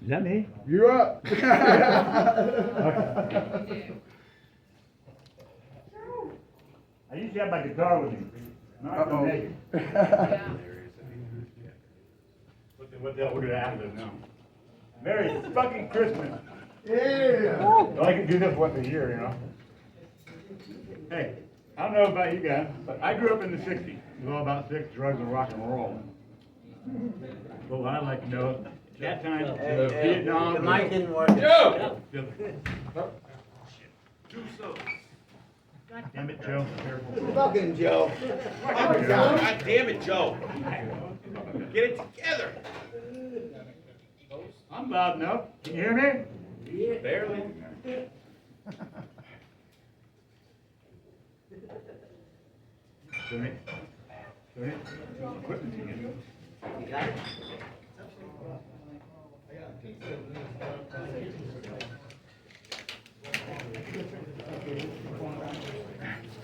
Is that me? You up? I used to have my guitar with me. Not Uh-oh. naked. What the hell, we're gonna have this now. Merry fucking Christmas. Yeah. Well, I can do this once a year, you know. Hey, I don't know about you guys, but I grew up in the 60s. It was all about sex, drugs, and rock and roll. But what I'd like to know, that time, Vietnam. The mic didn't work. Joe! God damn it, Joe. Careful. Fucking Joe. God damn it, Joe. Get it together. I'm loud enough. Can you hear me? Barely. Turn it. Turn it. Equipment again. You got it?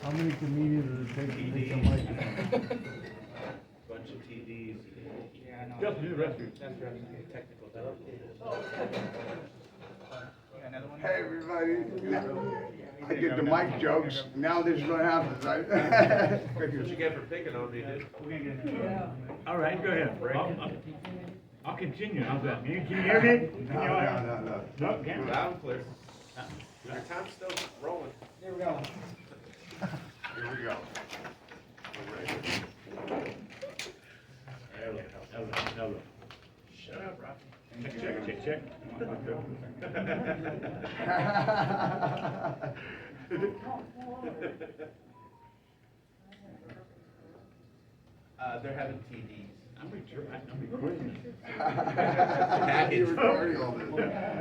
How many comedians does it take to make a mic? Bunch of TDs. Yeah, I know. Just do the rescue. That's really technical. Another one? Hey, everybody. I get the mic jokes. Now this is what happens. What you get for picking on me, dude? We're gonna get it. All right, go ahead. I'll continue. How's that? Can you hear me? No. No, can't. Loud and clear. Your time's still rolling. There we go. Here we go. Hello. Shut up, Rocky. Check. They're having TDs. I'm recording. You're recording all this.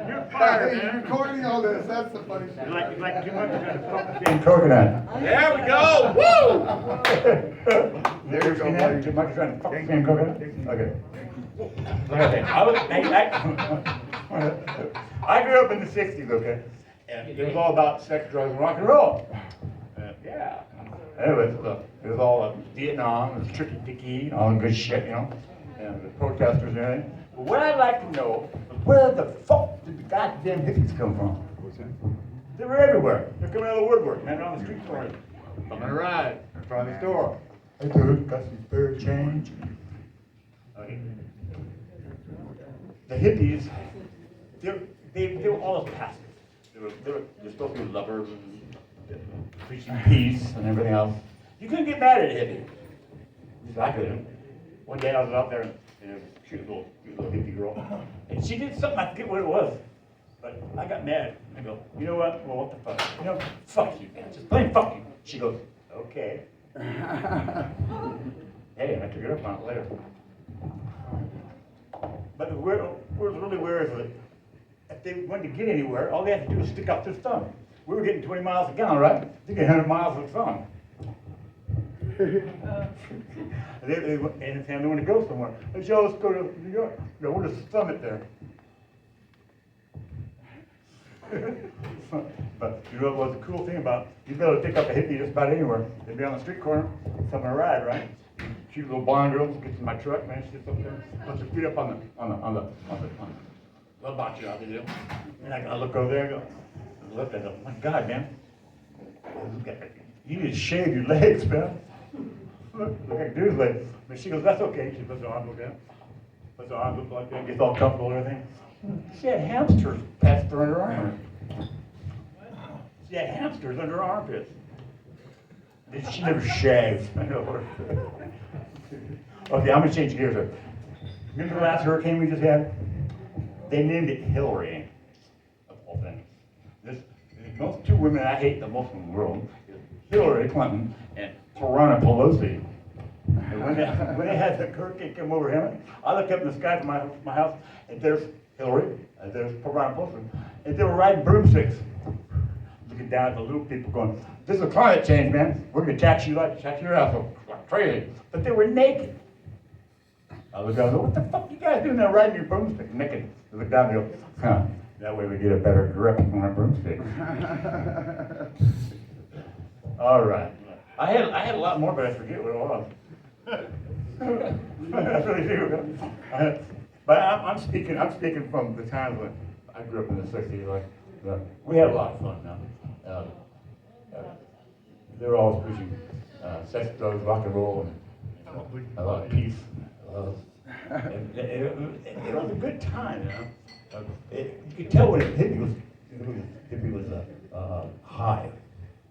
You're fired, You're man. recording all this. That's the funny You shit. like too much of that fucking damn coconut. There we go! Woo! There you go, buddy. Too much trying to fuck the damn coconut? Okay. Okay. I grew up in the 60s, okay? And it was all about sex, drugs, and rock and roll. Yeah. Anyways, it was all Vietnam, it was tricky dicky, and all that good shit, you know? And the protesters and everything. But what I'd like to know is where the fuck did the goddamn hippies come from? They were everywhere. They're coming out of the woodwork, man, on the street corner. I'm gonna ride in front of the store. Hey dude, got some spare change? Okay. The hippies, they were all pastors. They're supposed to be lovers and preaching peace and everything else. You couldn't get mad at a hippie. At least I couldn't. One day I was out there and there was a cute little hippie girl. And she did something, I forget what it was. But I got mad. I go, you know what? Well, what the fuck? You know, fuck you, man. Just plain fuck you. She goes, okay. Hey, and I took it up on it later. But what was really weird is that if they wanted to get anywhere, all they had to do was stick out their thumb. We were getting 20 miles a gallon, right? They get 100 miles with a thumb. Anytime they want to go somewhere, they say, oh, let's go to New York. No, we'll just thumb it there. But you know what was the cool thing about it? You'd be able to pick up a hippie just about anywhere. They'd be on the street corner, somewhere to ride, right? Cute little blonde girl gets in my truck, man, she sits up there, puts her feet up on the love box out there, and I look over there and go, look at them, my God, man. You need to shave your legs, man. Look at dude's legs. But she goes, that's okay. She puts her arms like that. Puts her arms up like that, gets all comfortable and everything. She had hamsters passed through her arm. She had hamsters under her armpits. She never shaved. Okay, I'm gonna change gears here. Remember the last hurricane we just had? They named it Hillary, of all things. The most two women I hate the most in the world is Hillary Clinton and Piranha Pelosi. And when they had the hurricane come over him, I looked up in the sky from my house, and there's Hillary, and there's Piranha Pelosi, and they were riding broomsticks. Looking down at the little people going, this is climate change, man. We're gonna tax you like your ass like crazy. But they were naked. I look down and go, what the fuck you guys doing there riding your broomstick naked? They look down and go, huh, that way we get a better grip on our broomstick. All right. I had a lot more, but I forget what it was. I really do. But I'm speaking from the times when I grew up in the '60s. Like, we had a lot of fun. Now, they were always preaching sex, drugs, rock and roll, and a lot of peace. And it was a good time, you know. You could tell when hippie was high.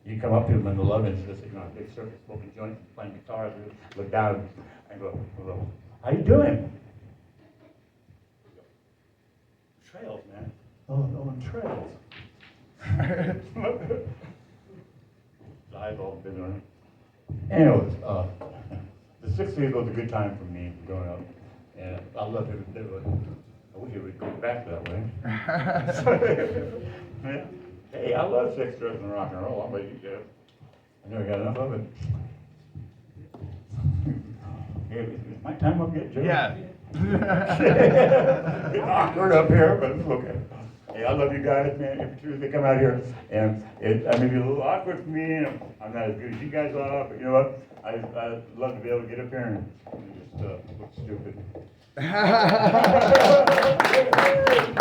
You come up to him in the loving, just sitting on a big circle, smoking joints, playing guitar, look down and go, hello, how you doing? Trails, man. Oh, trails. The eyeball been around. Anyways, the '60s was a good time for me growing up, and I loved it. I wish it would go back that way. Yeah. Hey, I love sex, drugs, and rock and roll. How about you guys? I never got enough of it. Hey, is my time up yet, Joe? Yeah. It's awkward up here, but it's okay. Hey, I love you guys, man. Every Tuesday come out here, and I may be a little awkward for me, and I'm not as good as you guys are, but you know what? I love to be able to get up here and just look stupid.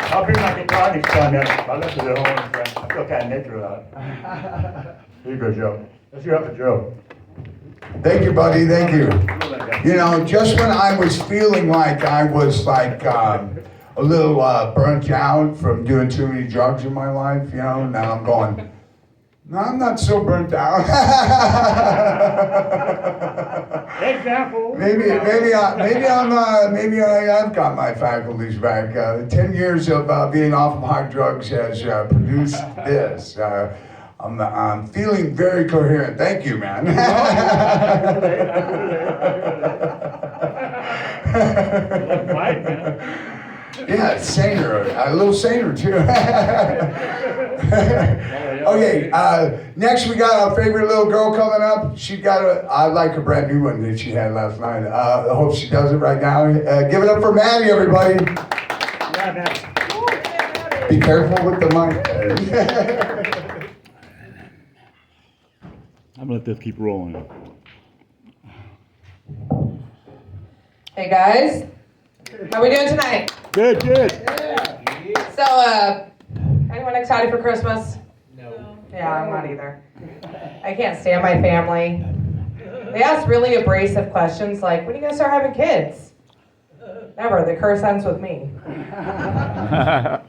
I'll bring my guitar next time, man. I left it at home. I feel kind of natural out. Here you go, Joe. Let's hear up for Joe. Thank you, buddy, thank you. You know, just when I was feeling like I was like a little burnt out from doing too many drugs in my life, you know, now I'm going, no, I'm not so burnt out. Example. Maybe I have got my faculties back. 10 years of being off of hard drugs has produced this. I'm feeling very coherent. Thank you, man. Right, man. Yeah, saner, a little saner too. Okay, next we got our favorite little girl coming up. She got I like a brand new one that she had last night. I hope she does it right now. Give it up for Maddie, everybody. Yeah, man. Be careful with the mic. I'm gonna let this keep rolling. Hey guys, how we doing tonight? Good. So, anyone excited for Christmas? No. Yeah, I'm not either. I can't stand my family. They ask really abrasive questions like, when are you gonna start having kids? Never, the curse ends with me. I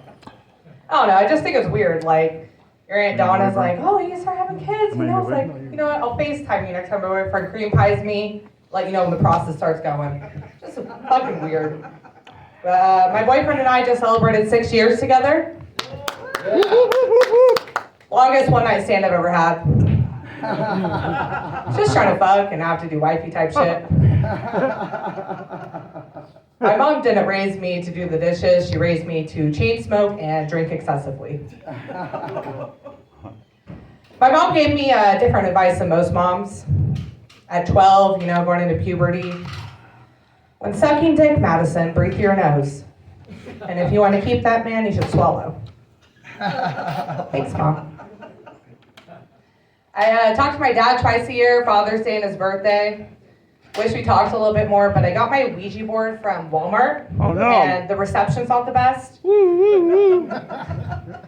don't know, I just think it's weird, like, your Aunt Donna's like, oh, you can start having kids, you know, it's like, you know what, I'll FaceTime you next time my boyfriend cream pies me, let you know when the process starts going. Just fucking weird. But my boyfriend and I just celebrated 6 years together. Longest one night stand I've ever had. Just trying to fuck and not have to do wifey type shit. My mom didn't raise me to do the dishes. She raised me to chain smoke and drink excessively. My mom gave me different advice than most moms. At 12, you know, going into puberty. When sucking dick, Madison, breathe through your nose. And if you want to keep that man, you should swallow. Thanks, Mom. I talk to my dad twice a year, Father's Day and his birthday. Wish we talked a little bit more, but I got my Ouija board from Walmart. Oh no! And the reception's not the best.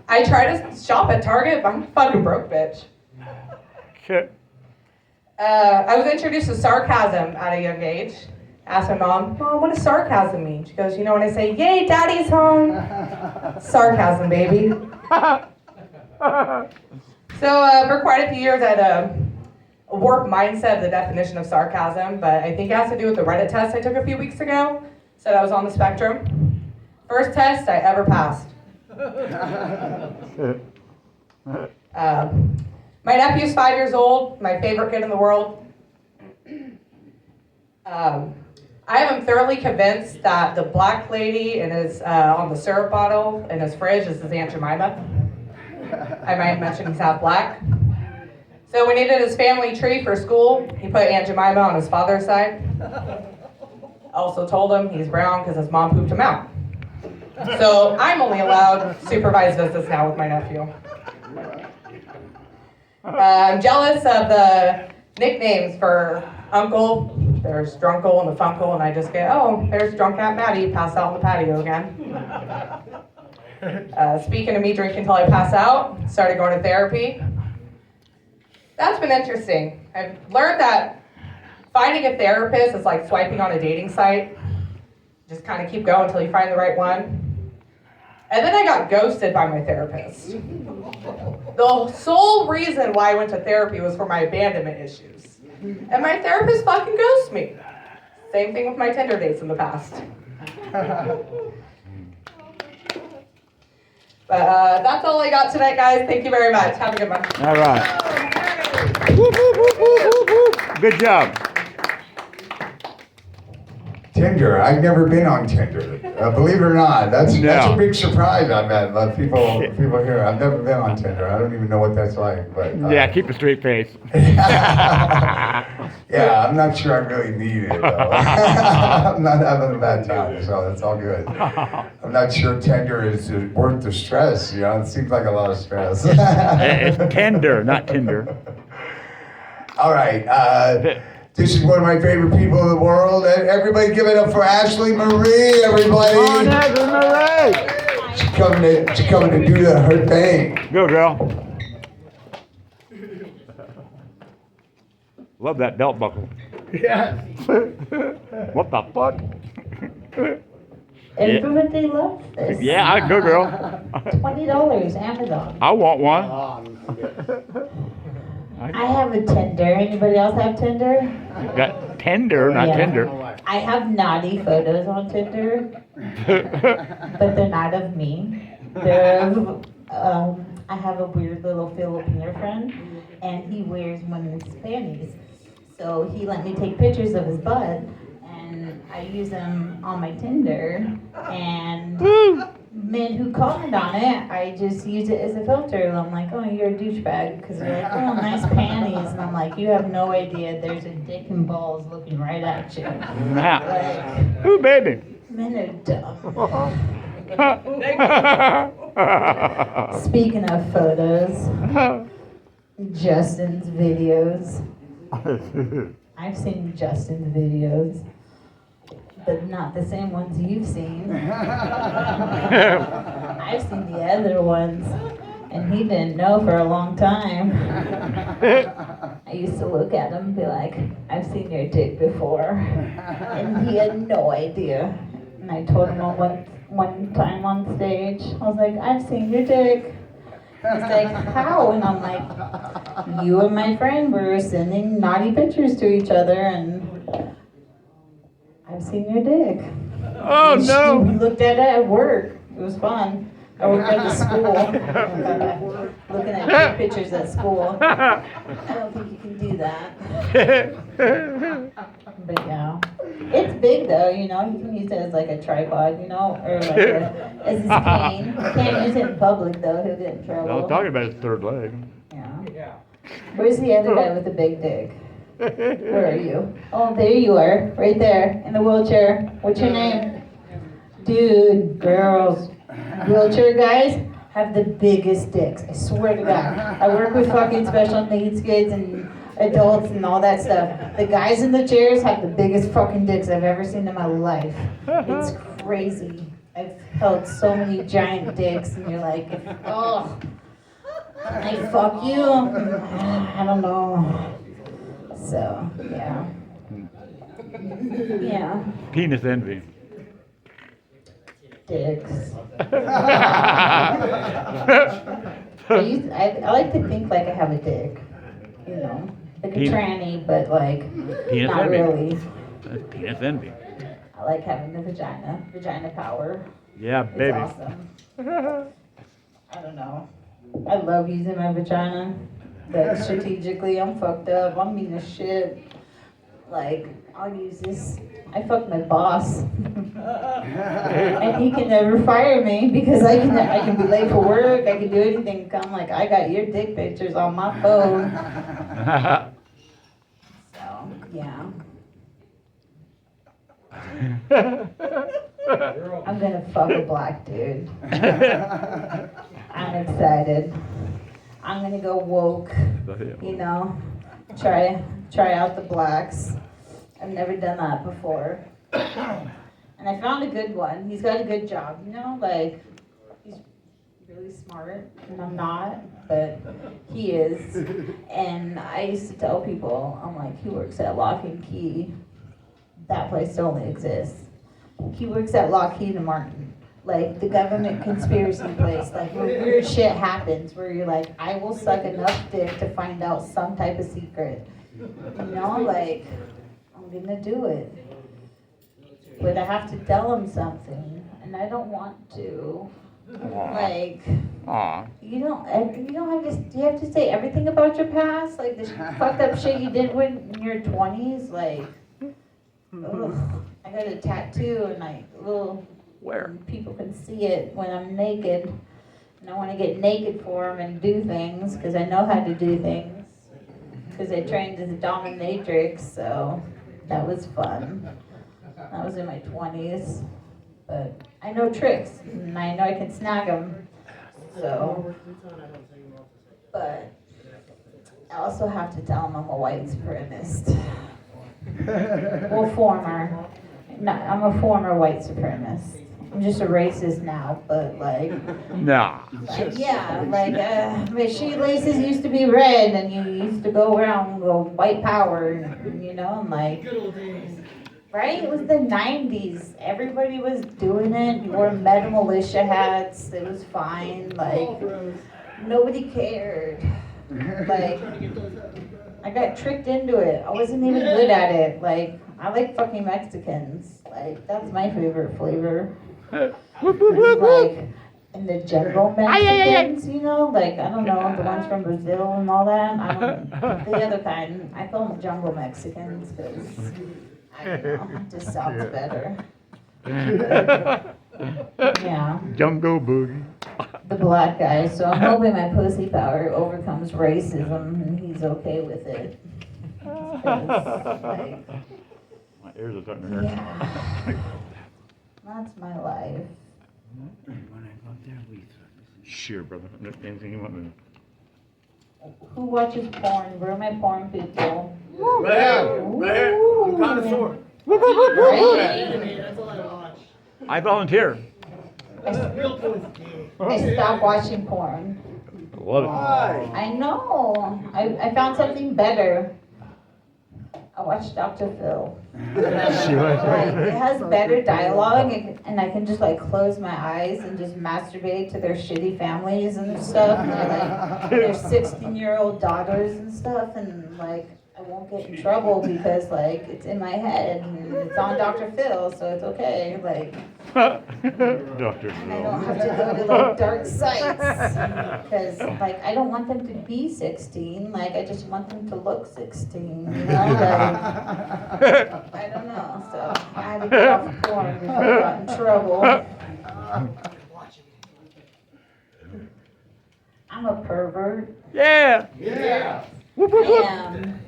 I try to shop at Target, but I'm a fucking broke bitch. Shit. I was introduced to sarcasm at a young age. Asked my mom, what does sarcasm mean? She goes, you know when I say, yay, daddy's home? Sarcasm, baby. So for quite a few years I had a warped mindset of the definition of sarcasm, but I think it has to do with the Reddit test I took a few weeks ago. Said I was on the spectrum. First test I ever passed. My nephew's 5 years old, my favorite kid in the world. I am thoroughly convinced that the black lady in his, on the syrup bottle in his fridge is his Aunt Jemima. I might mention he's half black. So we needed his family tree for school. He put Aunt Jemima on his father's side. Also told him he's brown because his mom pooped him out. So I'm only allowed supervised visits now with my nephew. I'm jealous of the nicknames for Uncle. There's Drunkle and the Funkle, and I just get, oh, there's Drunk Aunt Maddie, pass out on the patio again. Speaking of me drinking until I pass out, started going to therapy. That's been interesting. I've learned that finding a therapist is like swiping on a dating site. Just kind of keep going until you find the right one. And then I got ghosted by my therapist. The sole reason why I went to therapy was for my abandonment issues. And my therapist fucking ghosted me. Same thing with my Tinder dates in the past. But that's all I got tonight, guys. Thank you very much. Have a good one. All right. Whoop, whoop, whoop, whoop, whoop, whoop. Good job. Tinder. I've never been on Tinder. Believe it or not, that's No. a big surprise. I bet people here. I've never been on Tinder. I don't even know what that's like. But Yeah, keep a straight face. Yeah, I'm not sure I really need it though. I'm not having a bad time, so that's all good. I'm not sure Tinder is worth the stress. You know, it seems like a lot of stress. It's tender, not Tinder. All right. This is one of my favorite people in the world. Everybody give it up for Ashley Marie, everybody. On, Ashley Marie. She's coming to do her thing. Go, girl. Love that belt buckle. Yeah. What the fuck? Everybody loves this. Yeah, go, girl. $20 Amazon. I want one. I have a Tinder. Anybody else have Tinder? Got tender, not Yeah. tender. I have naughty photos on Tinder, but they're not of me. They're of, I have a weird little Filipino friend, and he wears women's panties. So he let me take pictures of his butt, and I use them on my Tinder, and men who comment on it, I just use it as a filter. And I'm like, oh, you're a douchebag, because they're like, oh, nice panties. And I'm like, you have no idea there's a dick and balls looking right at you. Nah. Like, Ooh, baby. men are dumb. Speaking of photos, Justin's videos. I've seen Justin's videos, but not the same ones you've seen. I've seen the other ones, and he didn't know for a long time. I used to look at him and be like, I've seen your dick before. And he had no idea. And I told him one time on stage, I was like, I've seen your dick. He's like, how? And I'm like, you and my friend were sending naughty pictures to each other, and I've seen your dick. Oh, no. We looked at it at work. It was fun. I worked at the school. Looking at your pictures at school. I don't think you can do that. But yeah. It's big though, you know. You can use it as like a tripod, you know, or like as his cane. You can't use it in public though, he'll get in I was trouble. talking about his third leg. Yeah. Where's the other guy with the big dick? Where are you? Oh, there you are, right there, in the wheelchair. What's your name? Dude, girls, wheelchair guys have the biggest dicks. I swear to God. I work with fucking special needs kids and adults and all that stuff. The guys in the chairs have the biggest fucking dicks I've ever seen in my life. It's crazy. I've held so many giant dicks, and you're like, oh, I fuck you. I don't know. So, yeah. Yeah. Penis envy. Dicks. I like to think like I have a dick, you know, like a Penis. tranny, but like Penis not envy. really. That's penis envy. I like having the vagina power. Yeah, It's baby. awesome. I don't know. I love using my vagina. But strategically, I'm fucked up. I'm mean as shit. Like, I'll use this. I fucked my boss. And he can never fire me because I can be late for work. I can do anything. I'm like, I got your dick pictures on my phone. So, yeah. I'm gonna fuck a black dude. I'm excited. I'm gonna go woke, you know, try try out the blacks. I've never done that before. And I found a good one. He's got a good job, you know, like, he's really smart, and I'm not, but he is. And I used to tell people, I'm like, he works at Lock and Key. That place only exists. He works at Lockheed and Martin, like the government conspiracy place, like where weird shit happens, where you're like, I will suck enough dick to find out some type of secret. You know, like, I'm gonna do it. But I have to tell him something, and I don't want to. Like, Aw. you don't have to, do you have to say everything about your past? Like the fucked up shit you did when in your 20s? Like, ugh. I got a tattoo, and Where? people can see it when I'm naked. And I want to get naked for them and do things, because I know how to do things. Because I trained as a dominatrix, so that was fun. That was in my 20s. But I know tricks, and I know I can snag them. So, but I also have to tell them I'm a white supremacist. Well, former. No, I'm a former white supremacist. I'm just a racist now, but like, Nah. yeah, like, my shoelaces used to be red, and you used to go around and go white power, you know, and like, right? It was the 90s. Everybody was doing it. You wore metal militia hats. It was fine. Like, nobody cared. Like, I got tricked into it. I wasn't even good at it. Like, I like fucking Mexicans. Like, that's my favorite flavor. Like, and the jungle Mexicans, you know? Like, I don't know, the ones from Brazil and all that. I don't, the other kind. I call them jungle Mexicans because, I don't know, it just sounds better. Yeah, Jungle Boogie. the black guy. So I'm hoping my pussy power overcomes racism and he's okay with it. 'Cause, like, My ears are starting to hurt. yeah, that's my life. Sure, brother. Anything you want me Who watches porn? Where are my porn people? Right here, right here. I'm connoisseur. Right? That's all I watch. to? I volunteer. I stopped watching porn. Love it. I know. I found something better. I watched Dr. Phil. Like, it has better dialogue, and I can just like close my eyes and just masturbate to their shitty families and stuff, and their 16-year-old daughters and stuff, and like I won't get in trouble because like it's in my head and it's on Dr. Phil, so it's okay. Like, Dr. and I don't have to go to like dark sites because like I don't want them to be 16. Like I just want them to look 16. You know, like I don't know. So I had to get off porn before I got in trouble. I'm a pervert. Yeah. I am.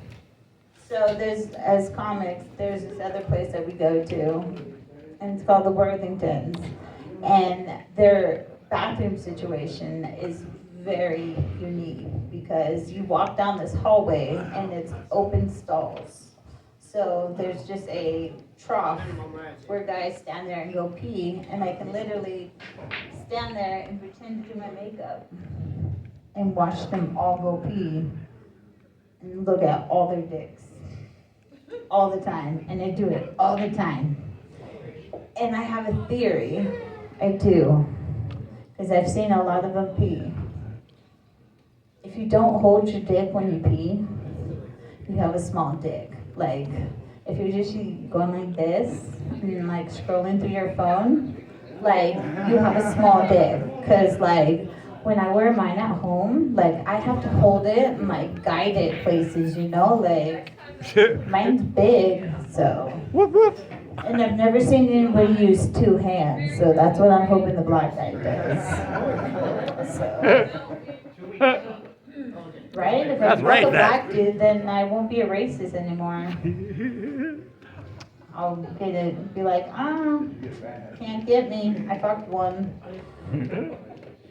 So as comics, there's this other place that we go to, and it's called the Worthingtons, and their bathroom situation is very unique because you walk down this hallway and it's open stalls. So there's just a trough where guys stand there and go pee, and I can literally stand there and pretend to do my makeup and watch them all go pee and look at all their dicks all the time, and I do it all the time. And I have a theory, I do, because I've seen a lot of them pee. If you don't hold your dick when you pee, you have a small dick. Like, if you're just going like this and like scrolling through your phone, like you have a small dick. Because like when I wear mine at home, like I have to hold it and like guide it places, you know, like mine's big, so. And I've never seen anybody use two hands, so that's what I'm hoping the black guy does. So. Right? If I That's right, fuck a that. black dude, then I won't be a racist anymore. I'll get it, be like, can't get me. I fucked one.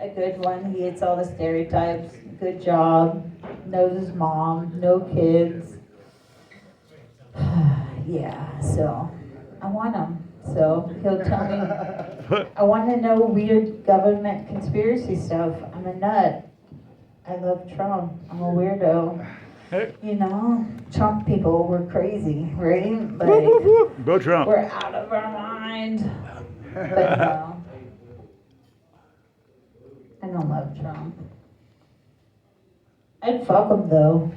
A good one. He hits all the stereotypes. Good job. Knows his mom. No kids. Yeah, so I want him. So he'll tell me. I want to know weird government conspiracy stuff. I'm a nut. I love Trump. I'm a weirdo. You know, Trump people were crazy, right? Like, Go Trump. we're out of our mind. But no. I don't love Trump. I'd fuck him though.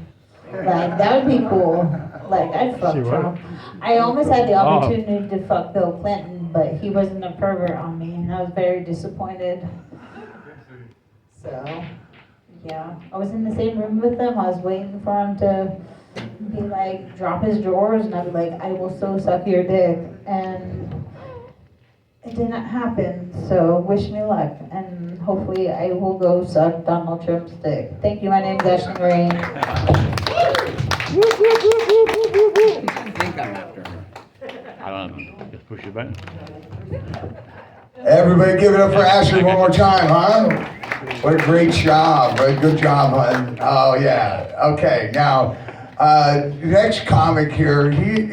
Like, that would be cool. Like, I'd fuck Trump. I almost had the opportunity to fuck Bill Clinton, but he wasn't a pervert on me, and I was very disappointed. So, yeah. I was in the same room with him. I was waiting for him to be like, drop his drawers, and I'd be like, I will so suck your dick. And it did not happen, so wish me luck. And hopefully I will go suck Donald Trump's dick. Thank you. My name's Ashley Marie. I think I'm after her. I don't know. Just push your button. Everybody give it up for Ashley one more time, huh? What a great job. What a good job, hon. Oh, yeah. Okay, now, next comic here, he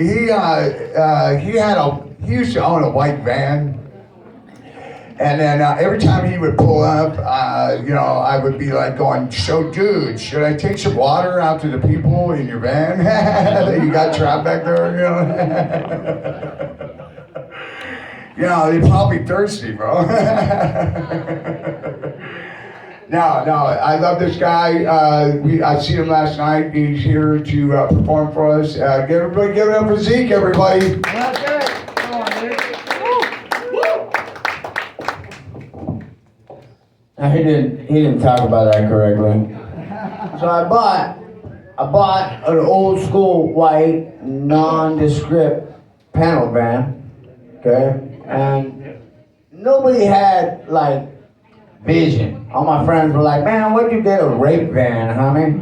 used to own a white van. And then every time he would pull up, I would be like going, so dude, should I take some water out to the people in your van that you got trapped back there, they're probably thirsty, bro. No, I love this guy. I seen him last night. He's here to perform for us. Everybody give it up for Zeke, everybody. He didn't talk about that correctly. So I bought an old school white nondescript panel van, okay? And nobody had like vision. All my friends were like, man, where'd you get a rape van, honey?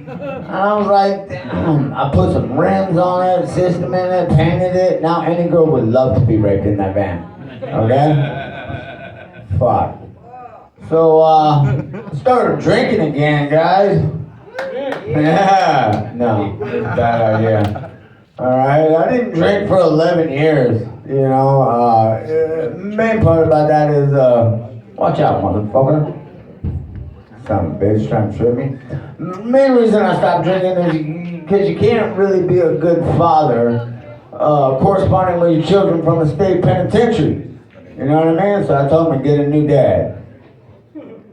And I was like, damn, I put some rims on it, system in it, painted it. Now any girl would love to be raped in that van, okay? Fuck. So, started drinking again, guys. Yeah, no, bad idea. Alright, I didn't drink for 11 years, main part about that is, watch out, motherfucker. Son of a bitch trying to trip me. Main reason I stopped drinking is because you can't really be a good father, corresponding with your children from a state penitentiary. You know what I mean? So I told them to get a new dad.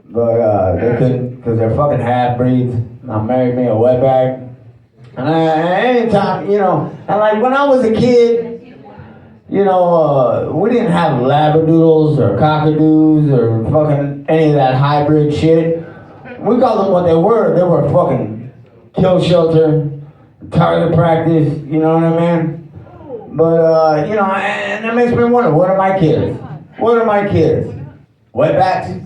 But they couldn't, because they're fucking half-breeds. I married me a wetback. And anytime, and like when I was a kid, we didn't have labradoodles or cockadoos or fucking any of that hybrid shit. We called them what they were. They were fucking kill shelter, target practice, you know what I mean? But, and that makes me wonder, what are my kids? What are my kids? Wetbacks?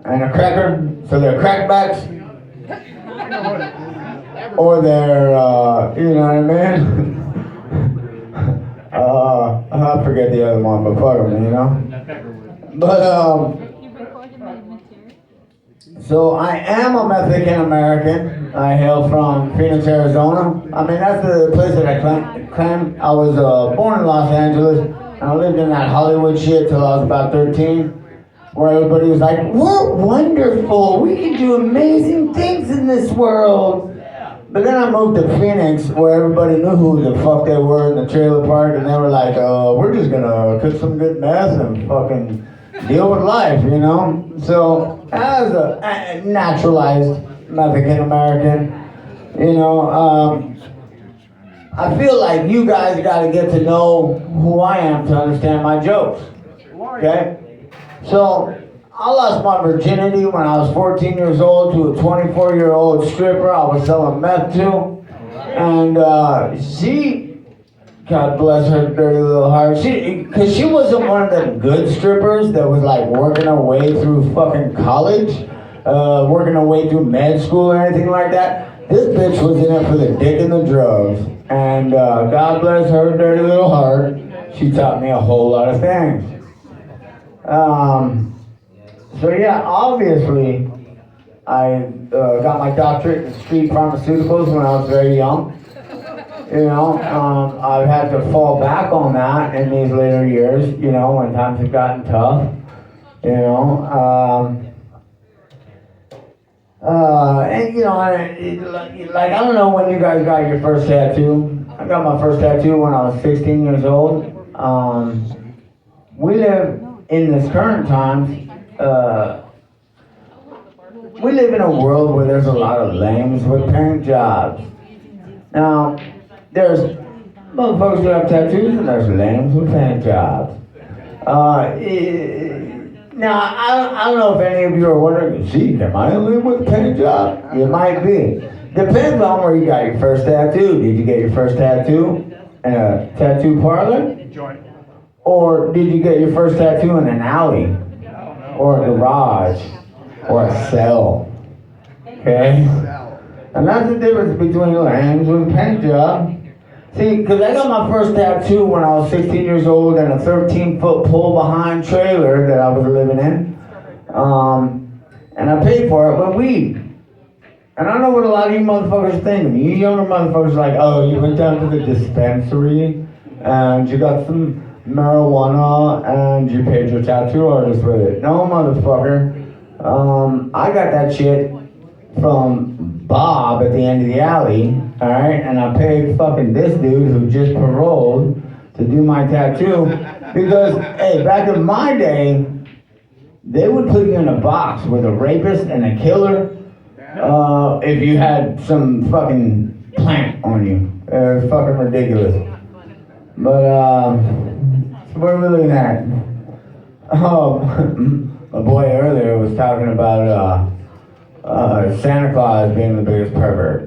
And a cracker, so they're crackbacks, or they're, you know what I mean? I forget the other one, but fuck them, But, so I am a Mexican American. I hail from Phoenix, Arizona. I mean, that's the place that I claim. I was born in Los Angeles, and I lived in that Hollywood shit till I was about 13. Where everybody was like, we're wonderful, we can do amazing things in this world. But then I moved to Phoenix, where everybody knew who the fuck they were in the trailer park, and they were like, we're just gonna cook some good meth and fucking deal with life, So, as a naturalized Mexican American, I feel like you guys gotta get to know who I am to understand my jokes, okay? So, I lost my virginity when I was 14 years old to a 24-year-old stripper I was selling meth to. And she, God bless her dirty little heart, because she wasn't one of them good strippers that was like working her way through fucking college, working her way through med school or anything like that. This bitch was in it for the dick and the drugs. And God bless her dirty little heart, she taught me a whole lot of things. So yeah, obviously, I got my doctorate in street pharmaceuticals when I was very young. You know, I've had to fall back on that in these later years, you know, when times have gotten tough. You know, and you know, like I don't know when you guys got your first tattoo. I got my first tattoo when I was 16 years old. We live in this current times. We live in a world where there's a lot of lames with paint jobs. Now, there's motherfuckers who have tattoos and there's lames with paint jobs. Now, I don't know if any of you are wondering, gee, am I in lane with a paint job? You might be. Depends on where you got your first tattoo. Did you get your first tattoo in a tattoo parlor? Or did you get your first tattoo in an alley? Or a garage? Or a cell? Okay? And that's the difference between lanes with a paint job. See, because I got my first tattoo when I was 16 years old in a 13-foot pull-behind trailer that I was living in. And I paid for it with weed. And I know what a lot of you motherfuckers think. You younger motherfuckers are like, oh, you went down to the dispensary and you got some marijuana and you paid your tattoo artist with it. No, motherfucker. I got that shit from Bob at the end of the alley, alright? And I paid fucking this dude who just paroled to do my tattoo because, hey, back in my day, they would put you in a box with a rapist and a killer if you had some fucking plant on you. It was fucking ridiculous. But, what are we looking at? Oh, my boy earlier was talking about Santa Claus being the biggest pervert.